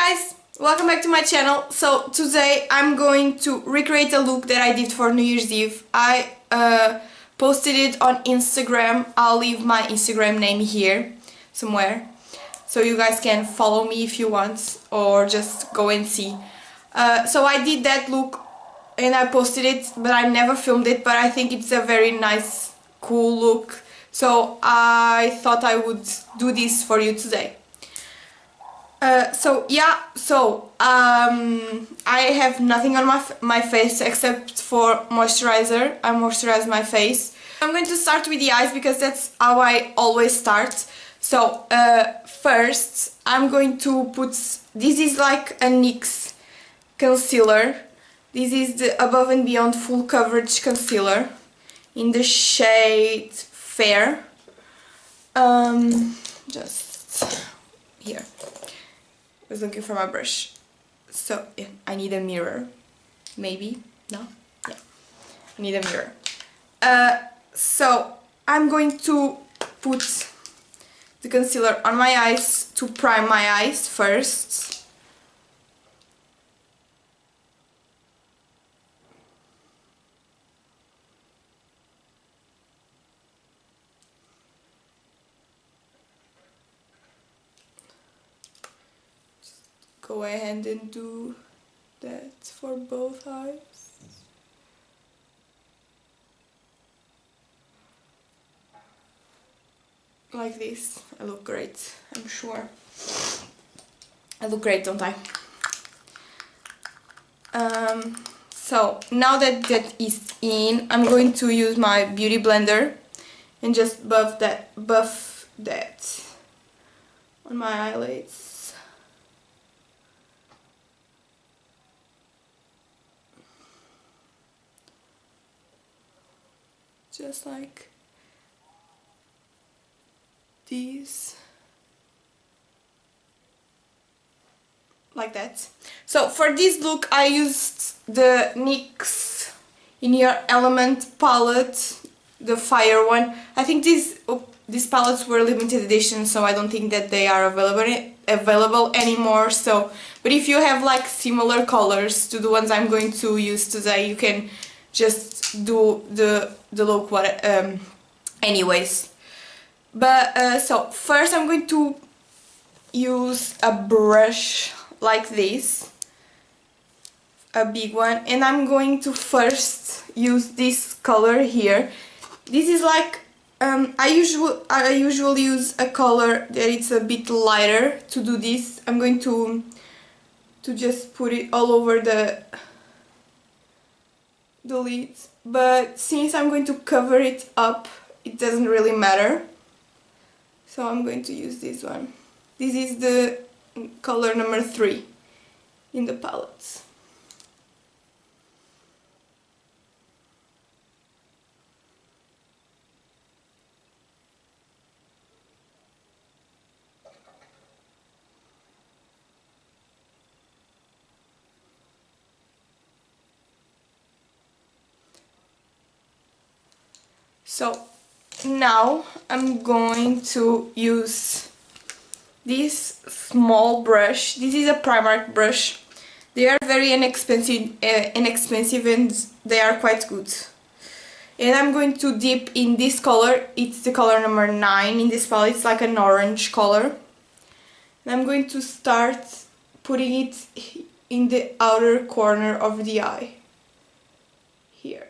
guys, welcome back to my channel. So today I'm going to recreate a look that I did for New Year's Eve. I posted it on Instagram. I'll leave my Instagram name here somewhere so you guys can follow me if you want, or just go and see. So I did that look and I posted it, but I never filmed it, but I think it's a very nice, cool look, so I thought I would do this for you today. I have nothing on my face except for moisturizer. I moisturize my face. I'm going to start with the eyes because that's how I always start. So first I'm going to put, this is like a NYX concealer. This is the Above and Beyond Full Coverage Concealer in the shade Fair. Just here. I was looking for my brush. So yeah, I need a mirror. Maybe? No? Yeah. I need a mirror. So I'm going to put the concealer on my eyes to prime my eyes first. Go ahead and do that for both eyes. Like this. I look great, I'm sure. I look great, don't I? So now that that is in, I'm going to use my beauty blender and just buff that on my eyelids. Just like these, like that. So for this look I used the NYX In Your Element palette, the fire one. I think these palettes were limited edition, so I don't think that they are available anymore. So, but if you have like similar colors to the ones I'm going to use today, you can just do the look anyways. But so first I'm going to use a brush like this, a big one, and I'm going to first use this color here. This is like I usually use a color that it's a bit lighter to do this. I'm going to just put it all over the lids, but since I'm going to cover it up, it doesn't really matter. So I'm going to use this one. This is the color number 3 in the palette. So now I'm going to use this small brush. This is a Primark brush. They are very inexpensive and they are quite good. And I'm going to dip in this color. It's the color number 9 in this palette. It's like an orange color. And I'm going to start putting it in the outer corner of the eye. Here.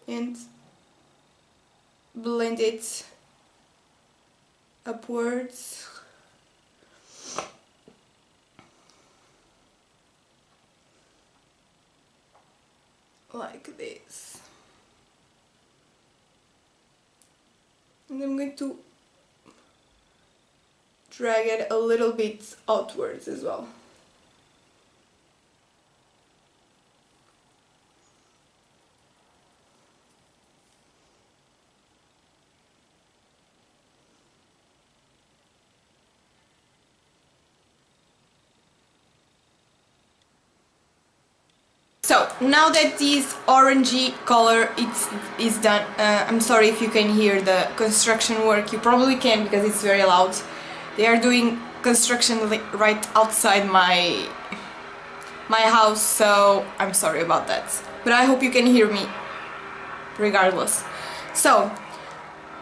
And blend it upwards. Like this. And I'm going to drag it a little bit outwards as well. So So now that this orangey color is done, I'm sorry if you can hear the construction work. You probably can because it's very loud. They are doing construction right outside my house, so I'm sorry about that. But I hope you can hear me regardless. So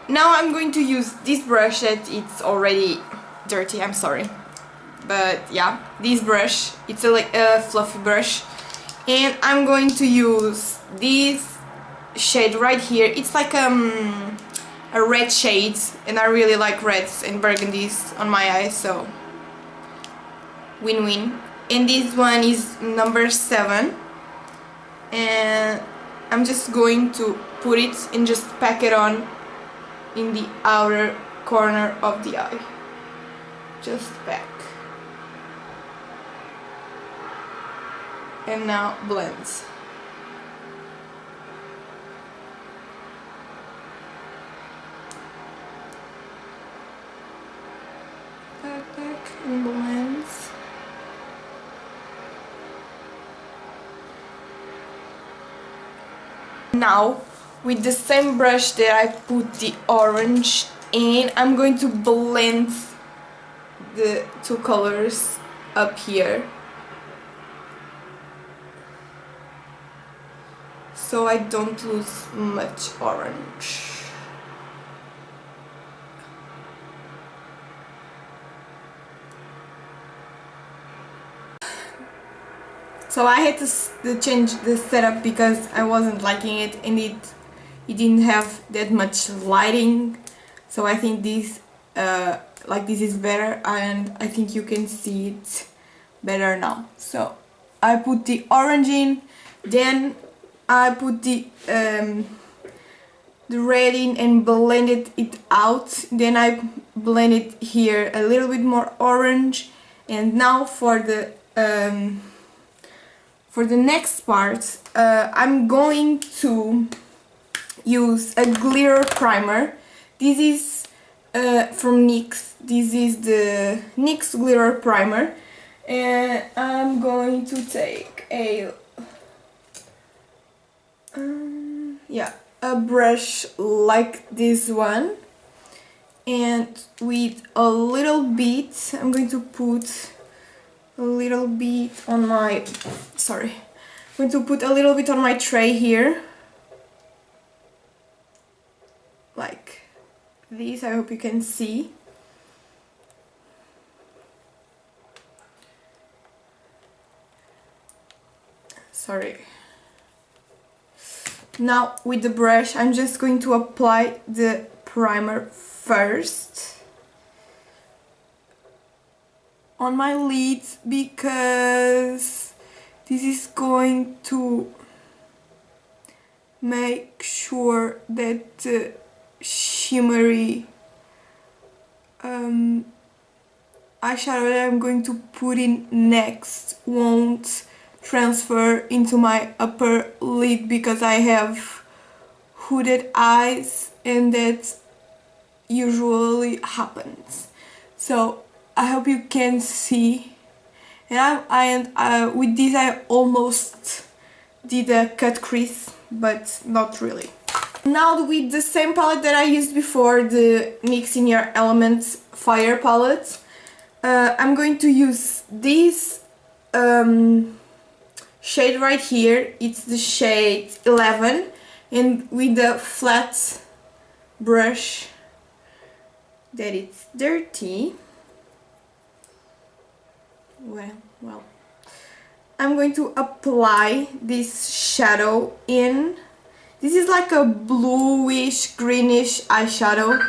now I'm going to use this brush that it's already dirty, I'm sorry. But yeah, this brush, it's a fluffy brush. And I'm going to use this shade right here. It's like a red shade, and I really like reds and burgundies on my eyes, so win-win. And this one is number 7, and I'm just going to put it and just pack it on in the outer corner of the eye. Just pack. And now blends. Back and blends. Now with the same brush that I put the orange in, I'm going to blend the two colors up here, so I don't lose much orange. So I had to change the setup because I wasn't liking it, and it didn't have that much lighting. So I think this this is better, and I think you can see it better now. So I put the orange in, then I put the red in and blended it out. Then I blended here a little bit more orange, and now for the next part, I'm going to use a glitter primer. This is from NYX. This is the NYX glitter primer, and I'm going to take a brush like this one, and with a little bit, I'm going to put a little bit on my, I'm going to put a little bit on my tray here, like this. I hope you can see. Sorry. Now with the brush, I'm just going to apply the primer first on my lids, because this is going to make sure that the shimmery eyeshadow that I'm going to put in next won't transfer into my upper lid, because I have hooded eyes and that usually happens. So I hope you can see. And with this I almost did a cut crease, but not really. Now with the same palette that I used before, the NYX In Your Elements Fire palette, I'm going to use this shade right here. It's the shade 11, and with the flat brush that it's dirty, well, I'm going to apply this shadow in. This is like a bluish, greenish eyeshadow,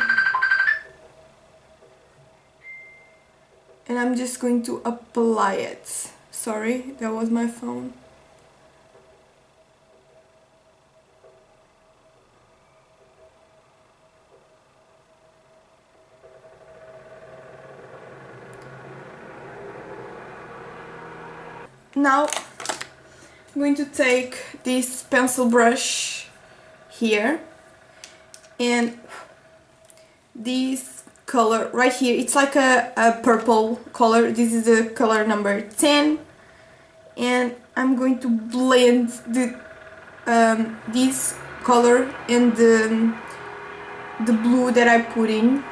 and I'm just going to apply it. Sorry, that was my phone. Now I'm going to take this pencil brush here, and this color right here, it's like a purple color. This is the color number 10, and I'm going to blend the this color and the blue that I put in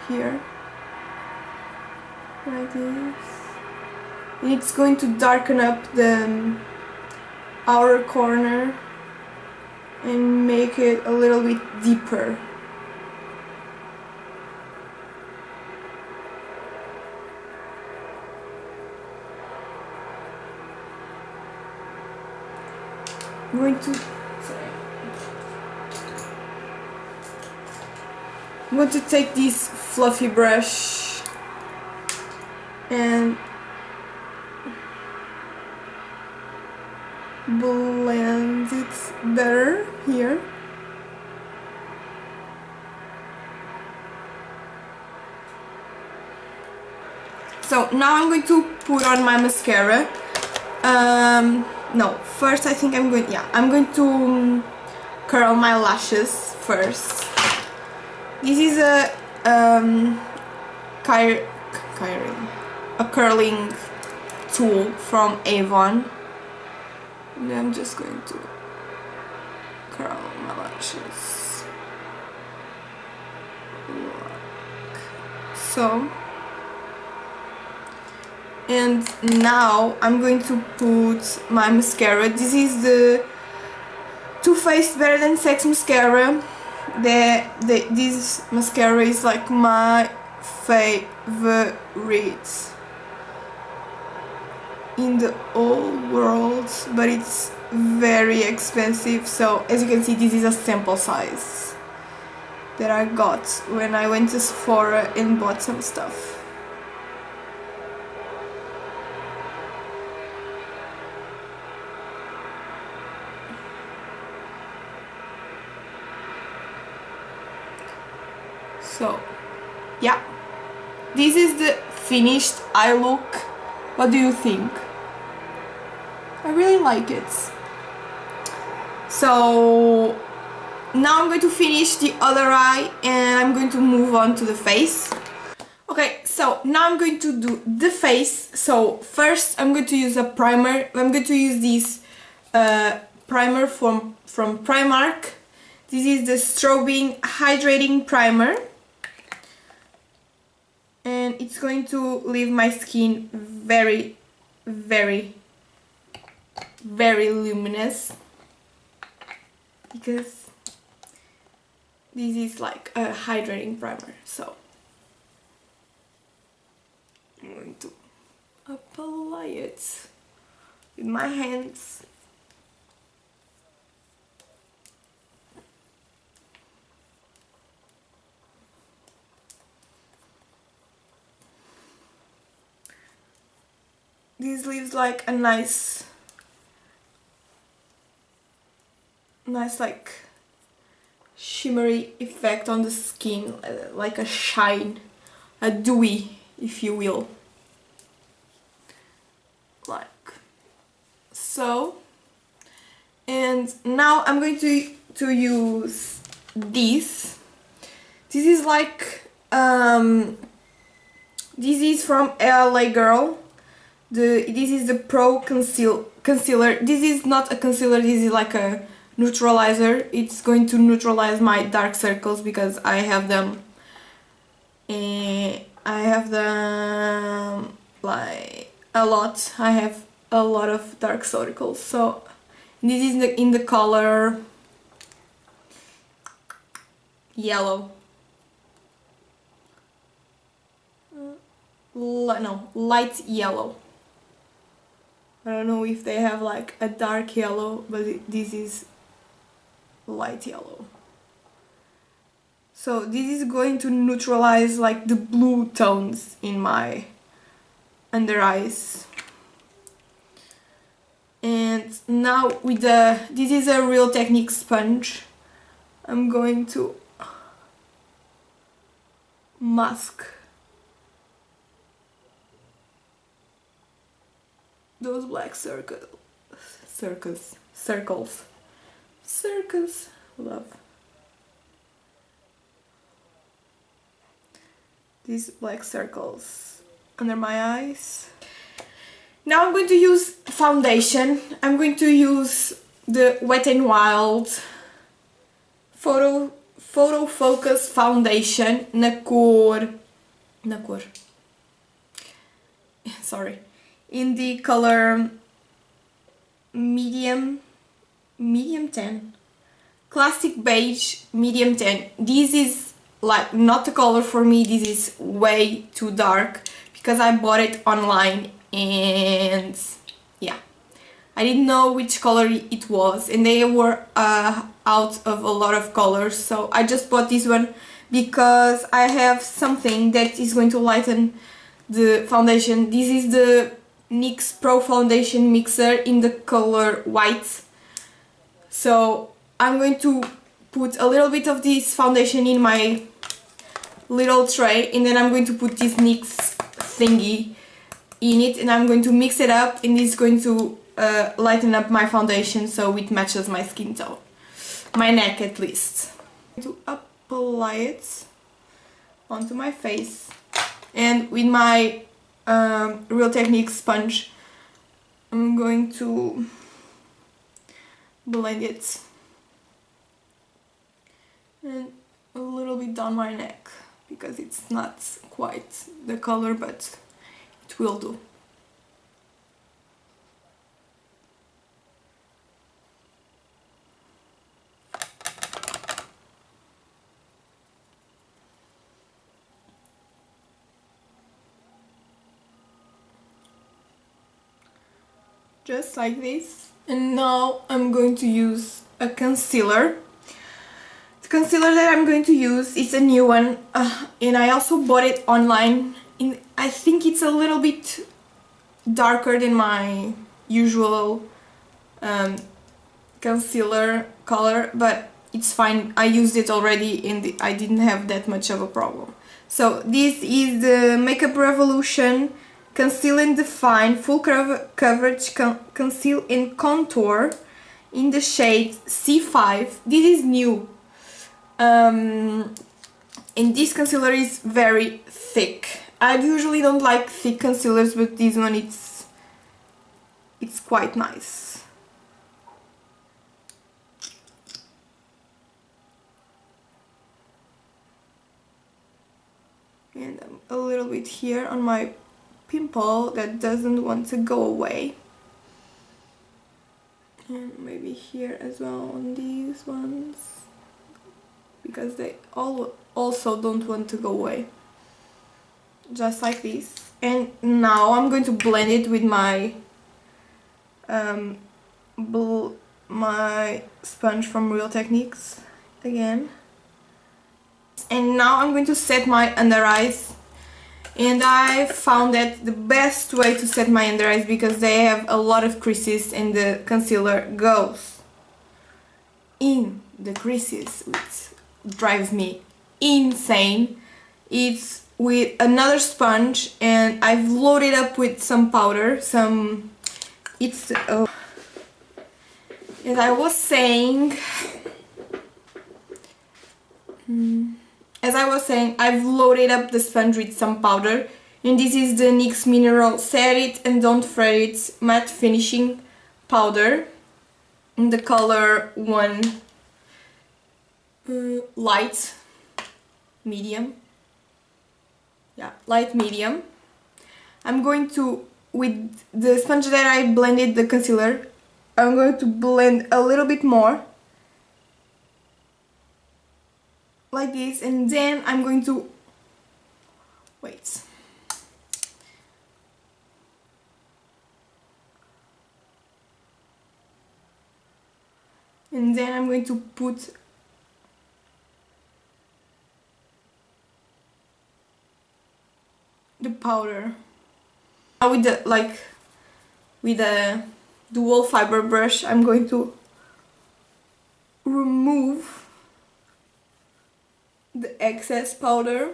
here, like this. And it's going to darken up the outer corner and make it a little bit deeper. I'm going to I'm going to take this fluffy brush and blend it better here. So now I'm going to put on my mascara. No, first I think I'm going to curl my lashes first. This is a curling tool from Avon. And I'm just going to curl my lashes like so. And now I'm going to put my mascara. This is the Too Faced Better Than Sex mascara. This mascara is like my favorite in the whole world, but it's very expensive. So as you can see, this is a sample size that I got when I went to Sephora and bought some stuff. So yeah, this is the finished eye look. What do you think? I really like it. So now I'm going to finish the other eye and I'm going to move on to the face. Okay, so now I'm going to do the face. So first I'm going to use a primer. I'm going to use this primer from Primark. This is the Strobing Hydrating Primer. And it's going to leave my skin very, very, very luminous, because this is like a hydrating primer. So I'm going to apply it with my hands. This leaves like a nice like shimmery effect on the skin, like a shine, a dewy, if you will, like so. And now I'm going to use this. This is like this is from LA Girl. This is the Pro Concealer. This is not a concealer, this is like a neutralizer. It's going to neutralize my dark circles because I have them. I have them like a lot. I have a lot of dark circles. So this is in the color yellow. No, light yellow. I don't know if they have like a dark yellow, but this is light yellow. So this is going to neutralize like the blue tones in my under eyes. And now with this is a Real Technique sponge. I'm going to mask those black circles, love. These black circles under my eyes. Now I'm going to use foundation. I'm going to use the Wet n Wild Photo Focus Foundation na cor, sorry, in the color medium 10, classic beige medium 10. This is like not the color for me. This is way too dark because I bought it online and yeah, I didn't know which color it was, and they were out of a lot of colors, so I just bought this one because I have something that is going to lighten the foundation. This is the NYX Pro Foundation Mixer in the color white. So I'm going to put a little bit of this foundation in my little tray, and then I'm going to put this NYX thingy in it, and I'm going to mix it up, and it's going to lighten up my foundation so it matches my skin tone, my neck at least. To apply it onto my face, and with my Real Techniques sponge I'm going to blend it and a little bit down my neck because it's not quite the color, but it will do. Just like this. And now I'm going to use a concealer. The concealer that I'm going to use is a new one, and I also bought it online. I think it's a little bit darker than my usual concealer color, but it's fine. I used it already and I didn't have that much of a problem. So this is the Makeup Revolution Conceal and Define Full Coverage Conceal and Contour in the shade C5. This is new. And this concealer is very thick. I usually don't like thick concealers, but this one it's quite nice. And a little bit here on my pimple that doesn't want to go away. And maybe here as well on these ones, because they also don't want to go away. Just like this. And now I'm going to blend it with my my sponge from Real Techniques again. And now I'm going to set my under eyes. And I found that the best way to set my under eyes, because they have a lot of creases and the concealer goes in the creases, which drives me insane. It's with another sponge, and I've loaded up with some powder, as I was saying, I've loaded up the sponge with some powder, and this is the NYX Mineral Set It and Don't Fret It Matte Finishing Powder in the color light medium. Yeah, light medium. I'm going to, with the sponge that I blended the concealer, I'm going to blend a little bit more, like this, and then I'm going to wait. And then I'm going to put the powder. Now with the dual fiber brush, I'm going to remove the excess powder,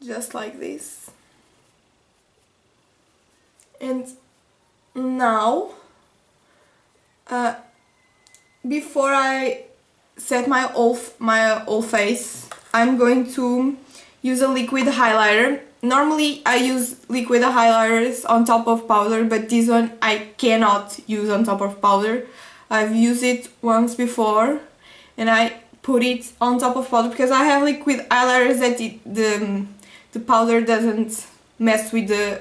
just like this. And now, before I set my whole face, I'm going to use a liquid highlighter. normally I use liquid highlighters on top of powder, but this one I cannot use on top of powder. I've used it once before and I put it on top of powder because I have liquid highlighters that the powder doesn't mess with the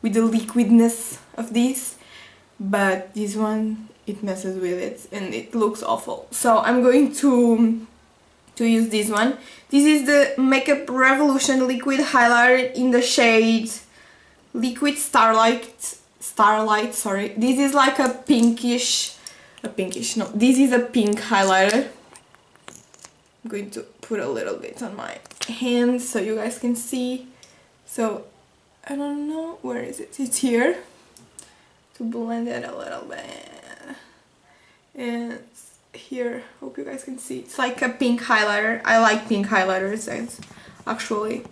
liquidness of this, but this one, it messes with it and it looks awful. So I'm going to use this one. This is the Makeup Revolution liquid highlighter in the shade Liquid Starlight, sorry. This is like a pinkish, no, this is a pink highlighter. I'm going to put a little bit on my hand so you guys can see. So, I don't know, where is it? It's here. To blend it a little bit. And here, hope you guys can see. It's like a pink highlighter. I like pink highlighters, and actually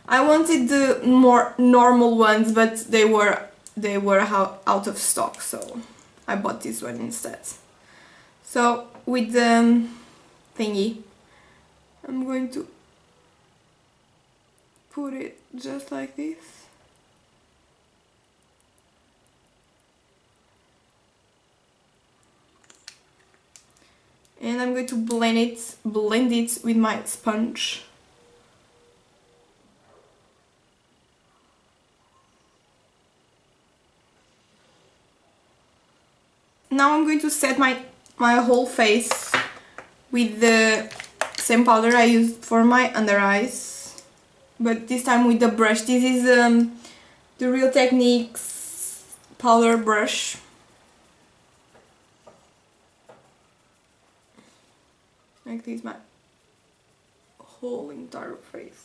I wanted the more normal ones, but they were out of stock, so I bought this one instead. So with the thingy, I'm going to put it just like this. And I'm going to blend it with my sponge. Now I'm going to set my whole face with the same powder I used for my under eyes, but this time with the brush. This is the Real Techniques powder brush. Like this, my whole entire face.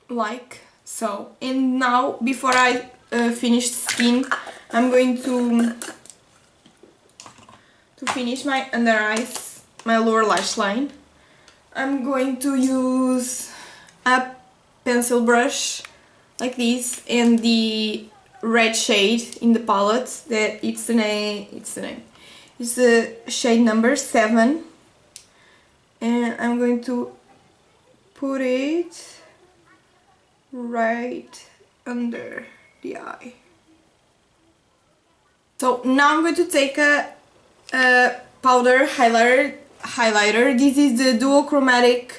Like so. And now, before I finish the skin, I'm going to finish my under eyes, my lower lash line. I'm going to use a pencil brush like this and the red shade in the palette. That it's the shade number 7, and I'm going to put it right under the eye. So now I'm going to take a powder highlighter. This is the duochromatic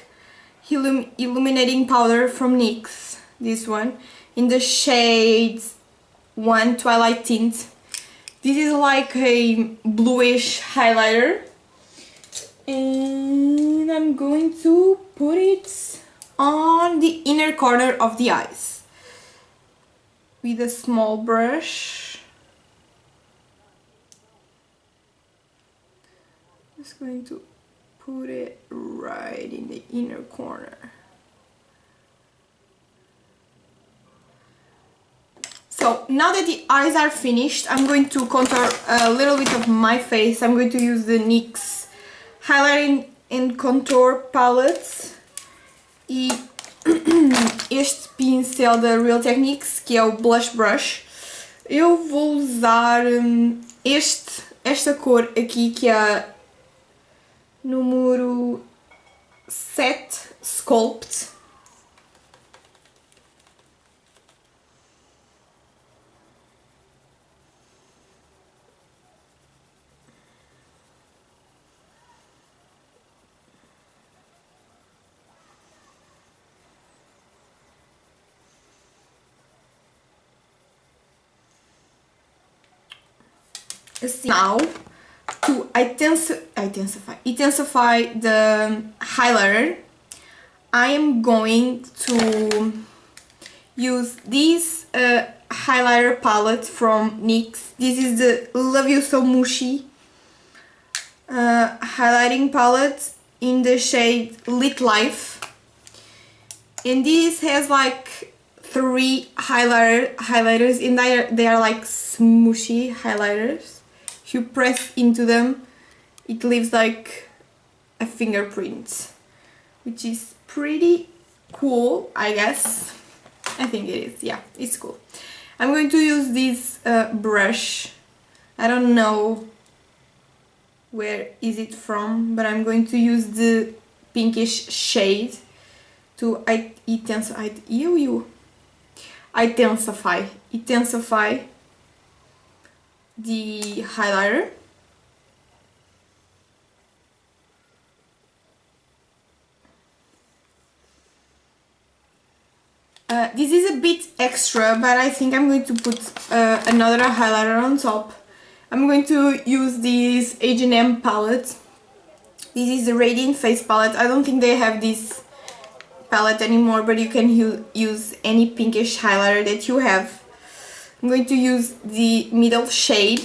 illuminating powder from NYX, this one, in the shade 1 Twilight Tint. This is like a bluish highlighter, and I'm going to put it on the inner corner of the eyes with a small brush. Just going to put it right in the inner corner. So now that the eyes are finished, I'm going to contour a little bit of my face. I'm going to use the NYX Highlighting and Contour Palette e este pincel da Real Techniques, que é o Blush Brush. Eu vou usar esta cor aqui, que é a número 7 Sculpt. Assim, now, to intensify the highlighter, I am going to use this highlighter palette from NYX. This is the Love You So Mushy highlighting palette in the shade Lit Life. And this has like 3 highlighters, and they are like smooshy highlighters. If you press into them, it leaves like a fingerprint, which is pretty cool, I guess. I think it is, yeah, it's cool. I'm going to use this brush. I don't know where is it from, but I'm going to use the pinkish shade to intensify the highlighter. This is a bit extra, but I think I'm going to put another highlighter on top. I'm going to use this H&M palette. This is the Radiant Face palette. I don't think they have this palette anymore, but you can use any pinkish highlighter that you have. I'm going to use the middle shade.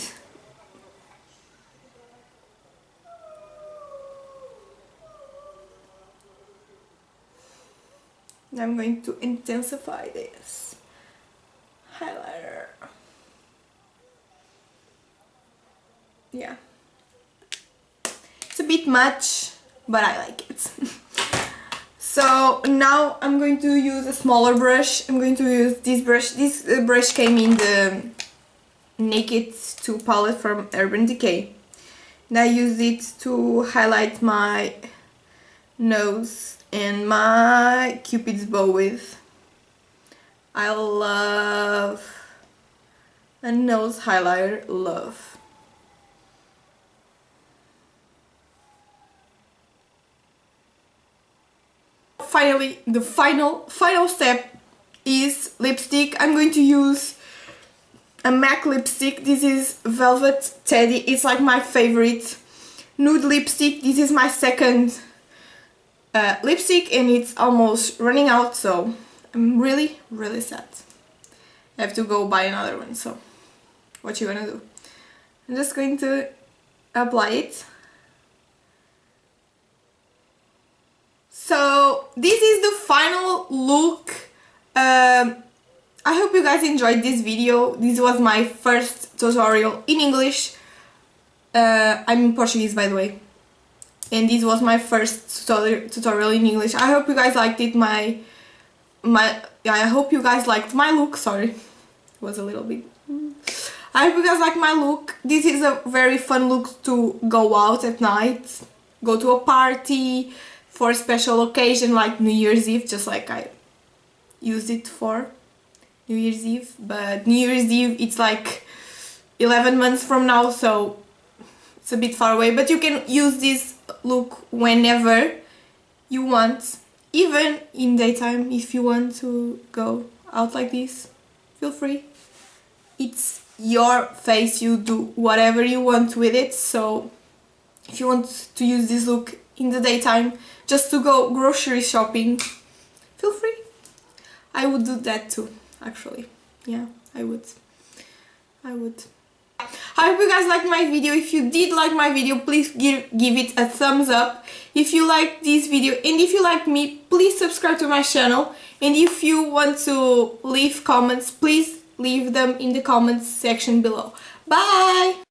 I'm going to intensify this highlighter. Yeah. It's a bit much, but I like it. So now I'm going to use a smaller brush. I'm going to use this brush. This brush came in the Naked 2 palette from Urban Decay. And I use it to highlight my nose and my Cupid's bow with. I love a nose highlighter, love. Finally, the final step is lipstick. I'm going to use a MAC lipstick. This is Velvet Teddy. It's like my favorite nude lipstick. This is my second lipstick and it's almost running out, so I'm really sad. I have to go buy another one, so what you gonna do? I'm just going to apply it. So this is the final look. I hope you guys enjoyed this video. This was my first tutorial in English. I'm in Portuguese, by the way. And this was my first tutorial in English. I hope you guys liked it. I hope you guys liked my look. Sorry, it was a little bit. I hope you guys like my look. This is a very fun look to go out at night, go to a party, for a special occasion like New Year's Eve, just like I used it for New Year's Eve. But New Year's Eve, it's like 11 months from now, so it's a bit far away. But you can use this look whenever you want, even in daytime. If you want to go out like this, feel free. It's your face, you do whatever you want with it. So if you want to use this look in the daytime just to go grocery shopping, feel free. I would do that too, actually. Yeah, I would. I hope you guys liked my video. If you did like my video, please give it a thumbs up. If you like this video and if you like me, please subscribe to my channel. And if you want to leave comments, please leave them in the comments section below. Bye!